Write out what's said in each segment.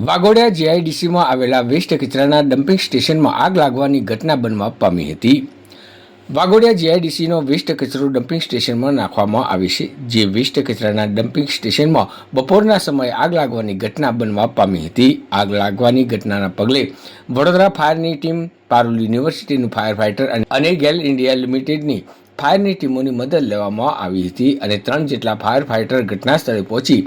વાઘોડિયા જીઆઈડીસીમાં આવેલા વેસ્ટ કચરાના ડમ્પિંગ સ્ટેશનમાં આગ લાગવાની ઘટના બનવા પામી હતી. વાઘોડિયા જીઆઈડીસીનો વેસ્ટ કચરો ડમ્પિંગ સ્ટેશનમાં નાખવામાં આવે છે. જે વેસ્ટ કચરાના ડમ્પિંગ સ્ટેશનમાં બપોરના સમયે આગ લાગવાની ઘટના બનવા પામી હતી. આગ લાગવાની ઘટનાના પગલે વડોદરા ફાયરની ટીમ, પારુલ યુનિવર્સિટીનું ફાયર ફાઇટર અને ગેલ ઇન્ડિયા લિમિટેડની ફાયરની ટીમોની મદદ લેવામાં આવી હતી અને 3 જેટલા ફાયર ફાઇટર ઘટના સ્થળે પહોંચી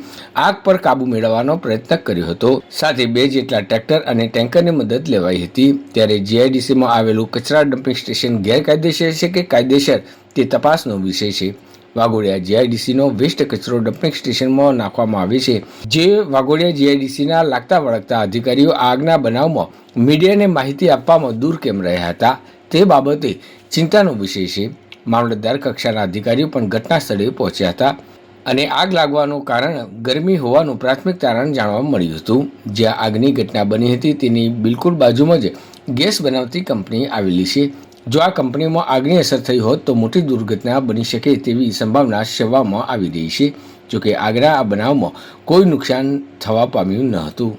આગ પર કાબુ મેળવવાનો પ્રયત્ન કર્યો હતો. સાથે 2 જેટલા ટ્રેક્ટર અને ટેન્કરની મદદ લેવાઈ હતી. ત્યારે જીઆઈડીસીમાં આવેલું કચરા ડમ્પિંગ સ્ટેશન ગેરકાયદેસર છે કે કાયદેસર તે તપાસનો વિષય છે. વાઘોડિયા જીઆઈડીસીનો વેસ્ટ કચરો ડમ્પિંગ સ્ટેશનમાં નાખવામાં આવે છે. જે વાઘોડિયા જીઆઈડીસીના લાગતા વળગતા અધિકારીઓ આગના બનાવમાં મીડિયાને માહિતી આપવામાં દૂર કેમ રહ્યા હતા તે બાબતે ચિંતાનો વિષય છે. મામલતદાર કક્ષાના અધિકારીઓ પણ ઘટના સ્થળે પહોંચ્યા હતા અને આગ લાગવાનું કારણ ગરમી હોવાનું પ્રાથમિક તારણ જાણવા મળ્યું હતું. જ્યાં આગની ઘટના બની હતી તેની બિલકુલ બાજુમાં જ ગેસ બનાવતી કંપની આવેલી છે. જો આ કંપનીમાં આગની અસર થઈ હોત તો મોટી દુર્ઘટના બની શકે તેવી સંભાવના સેવવામાં આવી રહી છે. જોકે આગના આ બનાવમાં કોઈ નુકસાન થવા પામ્યું ન હતું.